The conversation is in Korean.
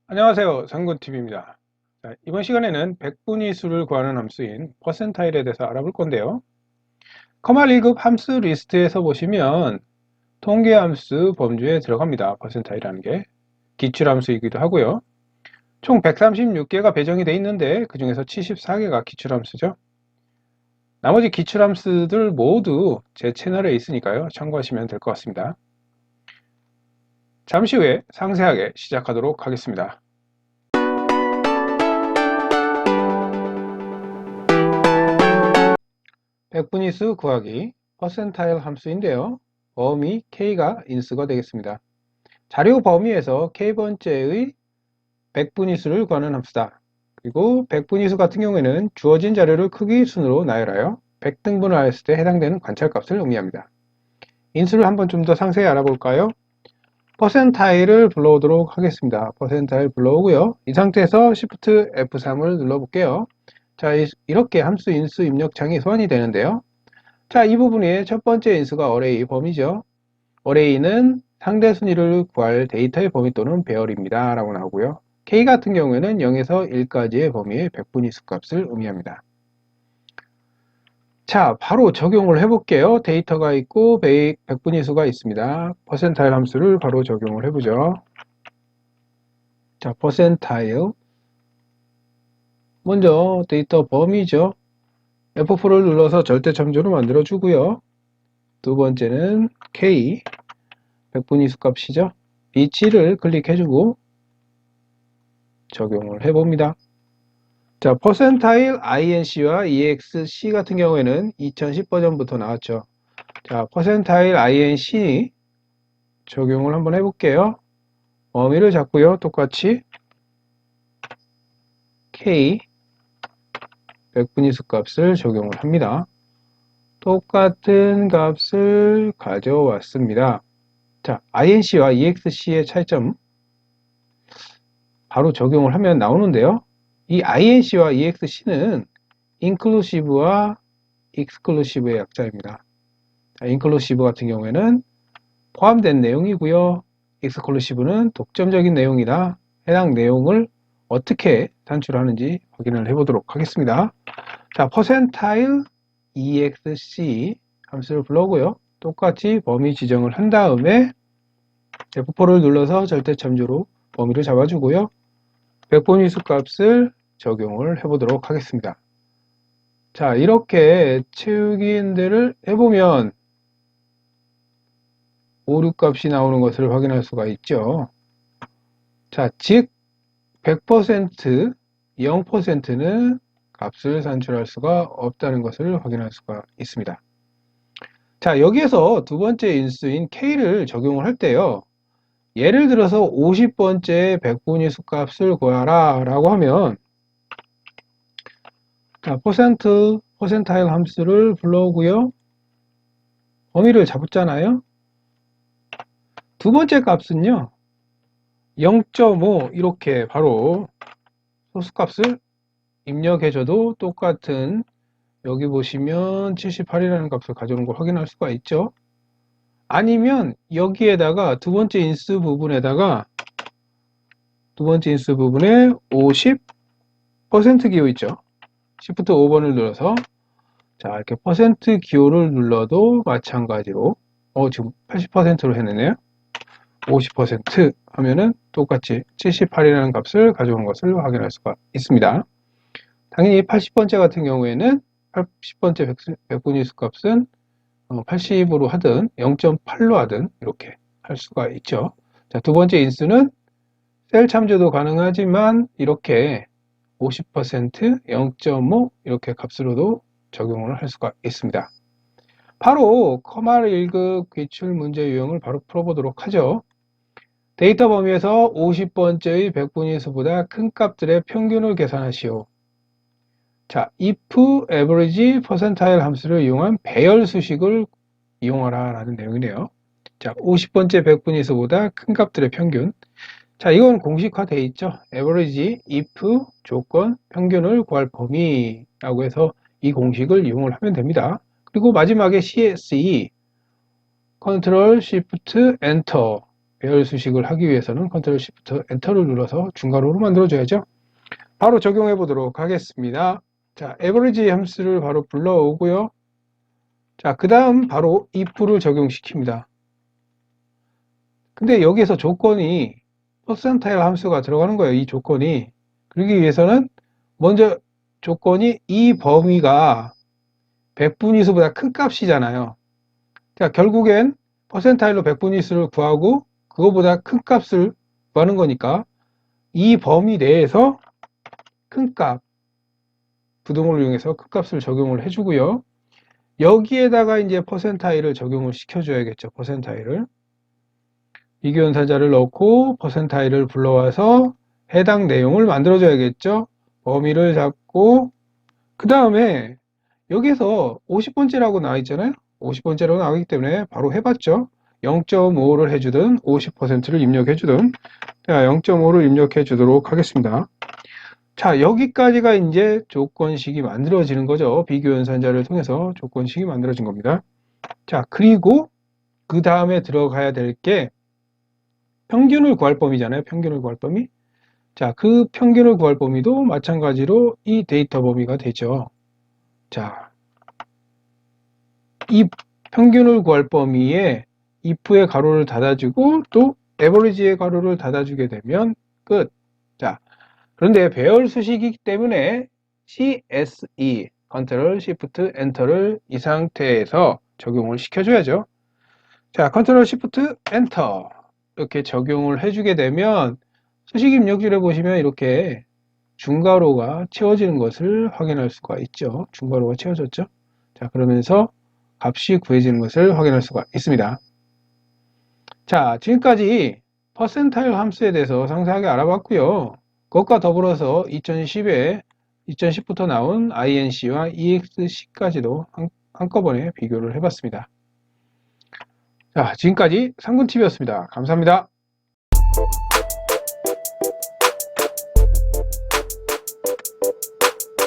안녕하세요. 상군TV입니다. 이번 시간에는 백분위 수를 구하는 함수인 퍼센타일에 대해서 알아볼 건데요. 커말 1급 함수 리스트에서 보시면 통계 함수 범주에 들어갑니다. 퍼센타일이라는 게 기출 함수이기도 하고요. 총 136개가 배정이 되어 있는데 그 중에서 74개가 기출 함수죠. 나머지 기출 함수들 모두 제 채널에 있으니까요. 참고하시면 될 것 같습니다. 잠시 후에 상세하게 시작하도록 하겠습니다. 백분위수 구하기 퍼센타일 함수인데요. 범위 K가 인수가 되겠습니다. 자료 범위에서 K번째의 백분위수를 구하는 함수다. 그리고 백분위수 같은 경우에는 주어진 자료를 크기 순으로 나열하여 100등분을 하였을 때 해당되는 관찰값을 의미합니다. 인수를 한번 좀 더 상세히 알아볼까요? 퍼센타일을 불러오도록 하겠습니다. 퍼센타일 불러오고요. 이 상태에서 Shift F3을 눌러볼게요. 자, 이렇게 함수 인수 입력창이 소환이 되는데요. 자, 이 부분의 첫 번째 인수가 어레이 범위죠. 어레이는 상대 순위를 구할 데이터의 범위 또는 배열입니다. 라고 나오고요. K 같은 경우에는 0에서 1까지의 범위의 백분위수 값을 의미합니다. 자, 바로 적용을 해볼게요. 데이터가 있고 백분위수가 있습니다. 퍼센타일 함수를 바로 적용을 해보죠. 자, 퍼센타일 먼저 데이터 범위죠. F4를 눌러서 절대참조로 만들어 주고요. 두 번째는 K 백분위수 값이죠. B7를 클릭해주고 적용을 해봅니다. 자, 퍼센타일 INC와 EXC 같은 경우에는 2010 버전부터 나왔죠. 자, 퍼센타일 INC 적용을 한번 해볼게요. 범위를 잡고요. 똑같이 K 백분위수 값을 적용을 합니다. 똑같은 값을 가져왔습니다. 자, INC와 EXC의 차이점 바로 적용을 하면 나오는데요. 이 INC와 EXC는 inclusive와 exclusive의 약자입니다. inclusive 같은 경우에는 포함된 내용이고요. exclusive는 독점적인 내용이다. 해당 내용을 어떻게 산출하는지 확인을 해보도록 하겠습니다. 자, percentile exc 함수를 불러오고요. 똑같이 범위 지정을 한 다음에 F4를 눌러서 절대참조로 범위를 잡아주고요. 백분위수 값을 적용을 해보도록 하겠습니다. 자, 이렇게 채우기인들을 해보면 오류 값이 나오는 것을 확인할 수가 있죠. 자, 즉 100%, 0%는 값을 산출할 수가 없다는 것을 확인할 수가 있습니다. 자, 여기에서 두 번째 인수인 K를 적용을 할 때요. 예를 들어서 50번째 백분위수 값을 구하라 라고 하면 자, 퍼센타일 함수를 불러오고요. 범위를 잡았잖아요. 두 번째 값은요. 0.5 이렇게 바로 소수값을 입력해줘도 똑같은 여기 보시면 78이라는 값을 가져오는 걸 확인할 수가 있죠. 아니면 여기에다가 두 번째 인수 부분에 50% 기호 있죠. Shift 5번을 눌러서 자, 이렇게 퍼센트 기호를 눌러도 마찬가지로 지금 80%로 해내네요. 50% 하면은 똑같이 78이라는 값을 가져온 것을 확인할 수가 있습니다. 당연히 80번째 같은 경우에는 80번째 백분위수 값은 80으로 하든 0.8로 하든 이렇게 할 수가 있죠. 자, 두 번째 인수는 셀 참조도 가능하지만 이렇게 50%, 0.5 이렇게 값으로도 적용을 할 수가 있습니다. 바로 커말 1급 기출 문제 유형을 바로 풀어보도록 하죠. 데이터 범위에서 50번째의 백분위수보다 큰 값들의 평균을 계산하시오. 자, if average percentile 함수를 이용한 배열 수식을 이용하라 라는 내용이네요. 자, 50번째 백분위수보다 큰 값들의 평균. 자, 이건 공식화되어 있죠. average, if, 조건, 평균을 구할 범위라고 해서 이 공식을 이용을 하면 됩니다. 그리고 마지막에 CSE, Ctrl, Shift, Enter 배열 수식을 하기 위해서는 컨트롤 시프트 엔터를 눌러서 중괄호로 만들어줘야죠. 바로 적용해 보도록 하겠습니다. 자, 에버리지 함수를 바로 불러오고요. 자, 그 다음 바로 if를 적용시킵니다. 근데 여기에서 조건이 퍼센타일 함수가 들어가는 거예요. 이 조건이. 그러기 위해서는 먼저 조건이 이 범위가 100분위수보다 큰 값이잖아요. 자, 결국엔 퍼센타일로 100분위수를 구하고 그거보다 큰 값을 구하는 거니까 이 범위 내에서 큰 값, 부동을 이용해서 큰 값을 적용을 해주고요. 여기에다가 이제 퍼센타일을 적용을 시켜줘야겠죠. 퍼센타일을. 비교연산자를 넣고 퍼센타일을 불러와서 해당 내용을 만들어줘야겠죠. 범위를 잡고 그 다음에 여기서 50번째라고 나와 있잖아요. 50번째라고 나오기 때문에 바로 해봤죠. 0.5를 해주든 50%를 입력해주든 자, 0.5를 입력해 주도록 하겠습니다. 자, 여기까지가 이제 조건식이 만들어지는 거죠. 비교연산자를 통해서 조건식이 만들어진 겁니다. 자, 그리고 그 다음에 들어가야 될 게 평균을 구할 범위잖아요. 평균을 구할 범위. 자, 그 평균을 구할 범위도 마찬가지로 이 데이터 범위가 되죠. 자, 이 평균을 구할 범위에 if의 가로를 닫아주고 또 average의 가로를 닫아주게 되면 끝. 자, 그런데 배열 수식이기 때문에 CSE, 컨트롤 시프트 엔터를 이 상태에서 적용을 시켜줘야죠. 자, 컨트롤 시프트 엔터 이렇게 적용을 해주게 되면 수식 입력줄에 보시면 이렇게 중괄호가 채워지는 것을 확인할 수가 있죠. 중괄호가 채워졌죠. 자, 그러면서 값이 구해지는 것을 확인할 수가 있습니다. 자, 지금까지 퍼센타일 함수에 대해서 상세하게 알아봤고요. 그것과 더불어서 2010부터 나온 INC와 EXC까지도 한꺼번에 비교를 해봤습니다. 자, 지금까지 상군TV였습니다. 감사합니다.